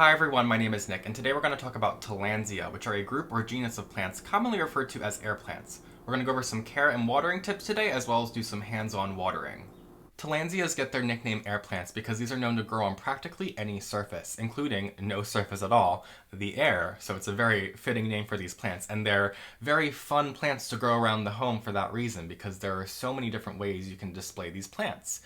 Hi everyone, my name is Nick, and today we're going to talk about Tillandsia, which are a group or genus of plants commonly referred to as air plants. We're going to go over some care and watering tips today, as well as do some hands-on watering. Tillandsias get their nickname air plants because these are known to grow on practically any surface, including no surface at all, the air, so it's a very fitting name for these plants, and they're very fun plants to grow around the home for that reason, because there are so many different ways you can display these plants.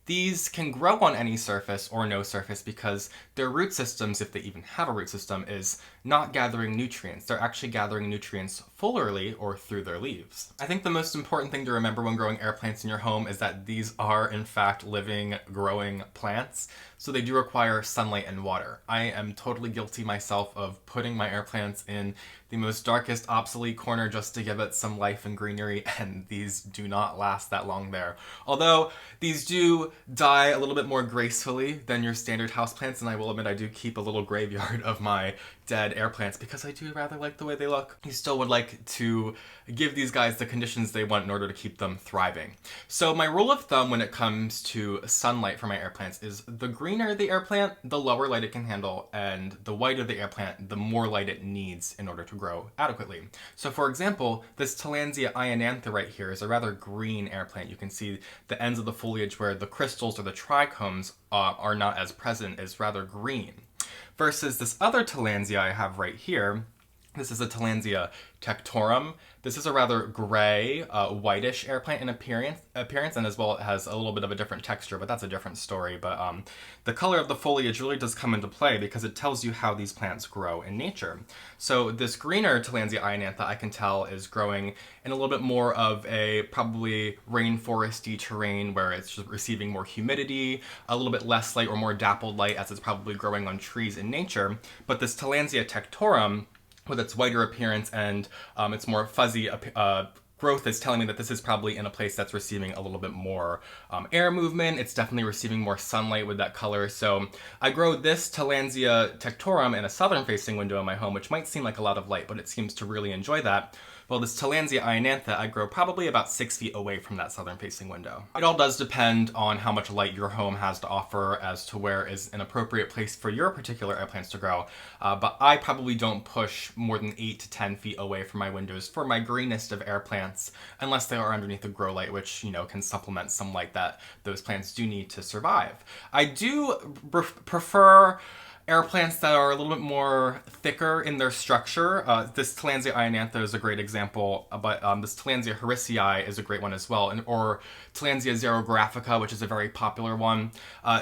These can grow on any surface or no surface because their root systems, if they even have a root system, is not gathering nutrients. They're actually gathering nutrients foliarly or through their leaves. I think the most important thing to remember when growing air plants in your home is that these are in fact living, growing plants, so they do require sunlight and water. I am totally guilty myself of putting my air plants in the most darkest, obsolete corner just to give it some life and greenery, and these do not last that long there. Although these do die a little bit more gracefully than your standard houseplants, and I will admit I do keep a little graveyard of my dead air plants because I do rather like the way they look. You still would like to give these guys the conditions they want in order to keep them thriving. So my rule of thumb when it comes to sunlight for my air plants is the greener the air plant, the lower light it can handle, and the whiter the air plant, the more light it needs in order to grow adequately. So for example, this Tillandsia ionantha right here is a rather green air plant. You can see the ends of the foliage where the crystals or the trichomes are not as present is rather green. Versus this other Tillandsia I have right here, this is a Tillandsia tectorum. This is a rather gray, whitish air plant in appearance, and as well it has a little bit of a different texture, but that's a different story. But the color of the foliage really does come into play because it tells you how these plants grow in nature. So this greener Tillandsia ionantha, I can tell, is growing in a little bit more of a probably rainforesty terrain where it's just receiving more humidity, a little bit less light or more dappled light as it's probably growing on trees in nature. But this Tillandsia tectorum, with its whiter appearance and its more fuzzy growth, is telling me that this is probably in a place that's receiving a little bit more air movement. It's definitely receiving more sunlight with that color. So I grow this Tillandsia tectorum in a southern facing window in my home, which might seem like a lot of light, but it seems to really enjoy that. Well, this Tillandsia ionantha, I grow probably about 6 feet away from that southern facing window. It all does depend on how much light your home has to offer as to where is an appropriate place for your particular air plants to grow. But I probably don't push more than 8 to 10 feet away from my windows for my greenest of air plants, unless they are underneath a grow light, which, can supplement some light that those plants do need to survive. I do prefer air plants that are a little bit more thicker in their structure. This Tillandsia ionantha is a great example, but this Tillandsia harrisii is a great one as well, or Tillandsia xerographica, which is a very popular one.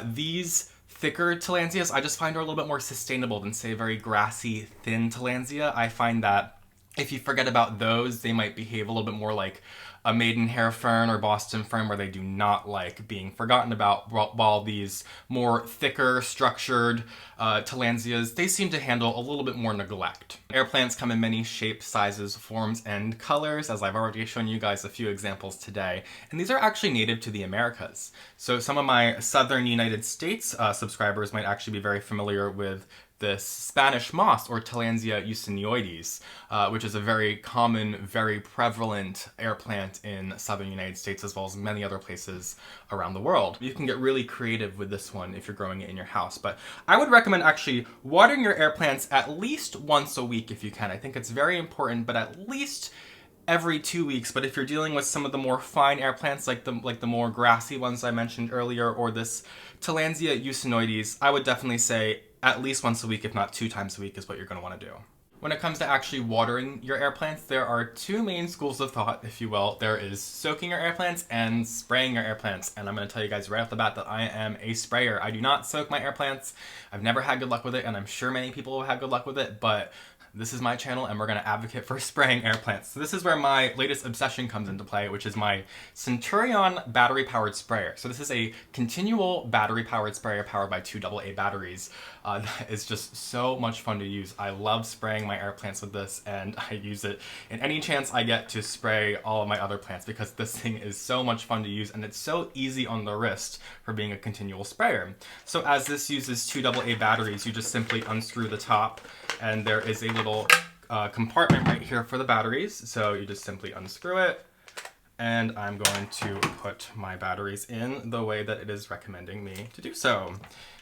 These thicker Tillandsias I just find are a little bit more sustainable than, say, very grassy, thin Tillandsia. I find that if you forget about those, they might behave a little bit more like a maidenhair fern or Boston fern, where they do not like being forgotten about, while these more thicker, structured Tillandsias, they seem to handle a little bit more neglect. Air plants come in many shapes, sizes, forms, and colors, as I've already shown you guys a few examples today, and these are actually native to the Americas. So some of my southern United States subscribers might actually be very familiar with this Spanish moss, or Tillandsia usonioides, which is a very common, very prevalent air plant in southern United States, as well as many other places around the world. You can get really creative with this one if you're growing it in your house, but I would recommend actually watering your air plants at least once a week if you can. I think it's very important, but at least every 2 weeks. But if you're dealing with some of the more fine air plants, like the more grassy ones I mentioned earlier, or this Tillandsia usonioides, I would definitely say at least once a week, if not 2 times a week, is what you're going to want to do. When it comes to actually watering your air plants, there are 2 main schools of thought, if you will. There is soaking your air plants and spraying your air plants. And I'm going to tell you guys right off the bat that I am a sprayer. I do not soak my air plants. I've never had good luck with it, and I'm sure many people will have good luck with it, but this is my channel and we're going to advocate for spraying air plants. So this is where my latest obsession comes into play, which is my Centurion battery-powered sprayer. So this is a continual battery-powered sprayer powered by 2 AA batteries. That is just so much fun to use. I love spraying my air plants with this, and I use it in any chance I get to spray all of my other plants because this thing is so much fun to use, and it's so easy on the wrist for being a continual sprayer. So as this uses 2 AA batteries, you just simply unscrew the top, and there is a little compartment right here for the batteries. So you just simply unscrew it, and I'm going to put my batteries in the way that it is recommending me to do so.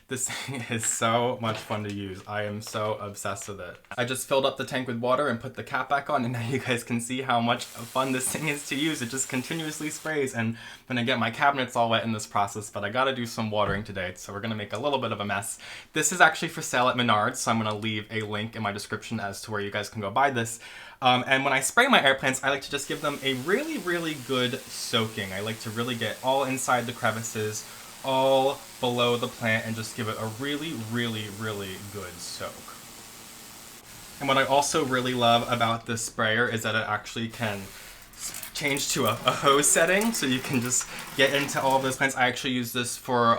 This thing is so much fun to use. I am so obsessed with it. I just filled up the tank with water and put the cap back on, and now you guys can see how much fun this thing is to use. It just continuously sprays, and then again, my cabinet's all wet in this process, but I gotta do some watering today, so we're gonna make a little bit of a mess. This is actually for sale at Menards, so I'm gonna leave a link in my description as to where you guys can go buy this. And when I spray my air plants, I like to just give them a really, really good soaking. I like to really get all inside the crevices, all below the plant, and just give it a really, really, really good soak. And what I also really love about this sprayer is that it actually can change to a hose setting, so you can just get into all of those plants. I actually use this for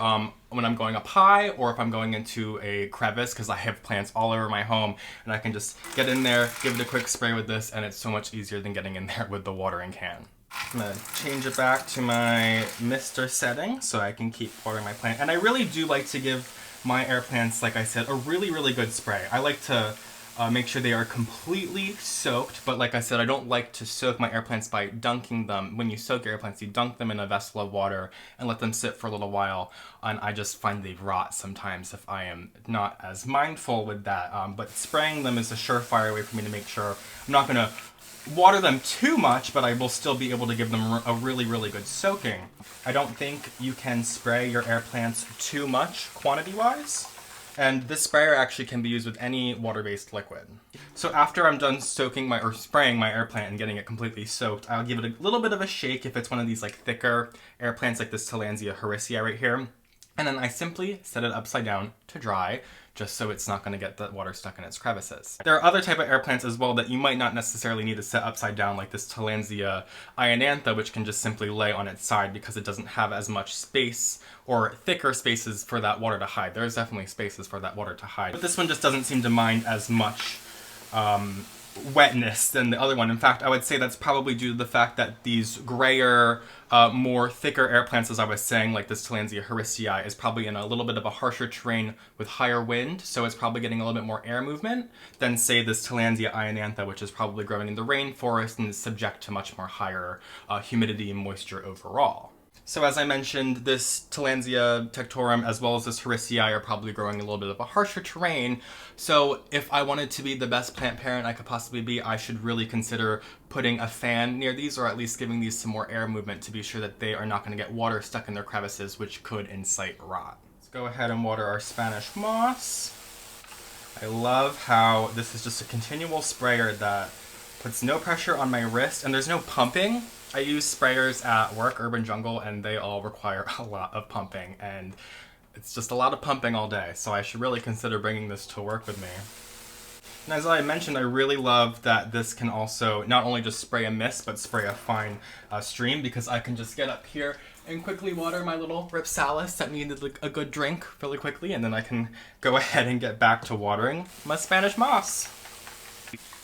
when I'm going up high, or if I'm going into a crevice, because I have plants all over my home, and I can just get in there, give it a quick spray with this, and it's so much easier than getting in there with the watering can. I'm gonna change it back to my mister setting so I can keep watering my plant. And I really do like to give my air plants, like I said, a really, really good spray. I like to make sure they are completely soaked, but like I said, I don't like to soak my air plants by dunking them. When you soak your air plants, you dunk them in a vessel of water and let them sit for a little while, and I just find they rot sometimes if I am not as mindful with that. But spraying them is a surefire way for me to make sure I'm not gonna water them too much, but I will still be able to give them a really, really good soaking. I don't think you can spray your air plants too much quantity-wise. And this sprayer actually can be used with any water-based liquid. So after I'm done spraying my air plant and getting it completely soaked, I'll give it a little bit of a shake if it's one of these like thicker air plants like this Tillandsia right here. And then I simply set it upside down to dry, just so it's not going to get the water stuck in its crevices. There are other type of air plants as well that you might not necessarily need to set upside down, like this Tillandsia ionantha, which can just simply lay on its side because it doesn't have as much space or thicker spaces for that water to hide. There's definitely spaces for that water to hide. But this one just doesn't seem to mind as much wetness than the other one. In fact, I would say that's probably due to the fact that these grayer, more thicker air plants, as I was saying, like this Tillandsia is probably in a little bit of a harsher terrain with higher wind, so it's probably getting a little bit more air movement than, say, this Tillandsia ionantha, which is probably growing in the rainforest and is subject to much more higher humidity and moisture overall. So as I mentioned, this Tillandsia tectorum as well as this are probably growing in a little bit of a harsher terrain. So if I wanted to be the best plant parent I could possibly be, I should really consider putting a fan near these, or at least giving these some more air movement to be sure that they are not going to get water stuck in their crevices, which could incite rot. Let's go ahead and water our Spanish moss. I love how this is just a continual sprayer that puts no pressure on my wrist, and there's no pumping. I use sprayers at work, Urban Jungle, and they all require a lot of pumping, and it's just a lot of pumping all day, so I should really consider bringing this to work with me. And as I mentioned, I really love that this can also not only just spray a mist, but spray a fine stream, because I can just get up here and quickly water my little Ripsalis that needed a good drink really quickly, and then I can go ahead and get back to watering my Spanish moss.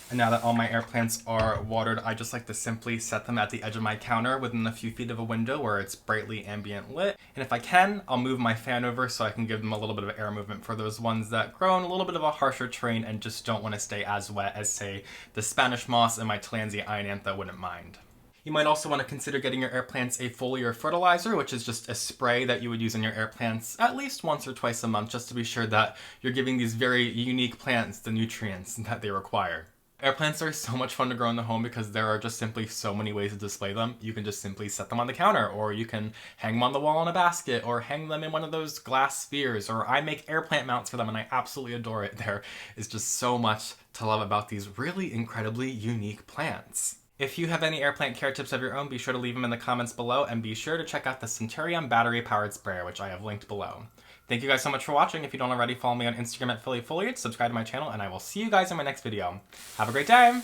And now that all my air plants are watered, I just like to simply set them at the edge of my counter within a few feet of a window where it's brightly ambient lit. And if I can, I'll move my fan over so I can give them a little bit of air movement for those ones that grow in a little bit of a harsher terrain and just don't want to stay as wet as, say, the Spanish moss and my Tillandsia ionantha wouldn't mind. You might also want to consider getting your air plants a foliar fertilizer, which is just a spray that you would use in your air plants at least once or twice a month, just to be sure that you're giving these very unique plants the nutrients that they require. Air plants are so much fun to grow in the home because there are just simply so many ways to display them. You can just simply set them on the counter, or you can hang them on the wall in a basket, or hang them in one of those glass spheres, or I make air plant mounts for them and I absolutely adore it. There is just so much to love about these really incredibly unique plants. If you have any air plant care tips of your own, be sure to leave them in the comments below, and be sure to check out the Centurion battery-powered sprayer, which I have linked below. Thank you guys so much for watching. If you don't already, follow me on Instagram at PhileFoliage, subscribe to my channel, and I will see you guys in my next video. Have a great day!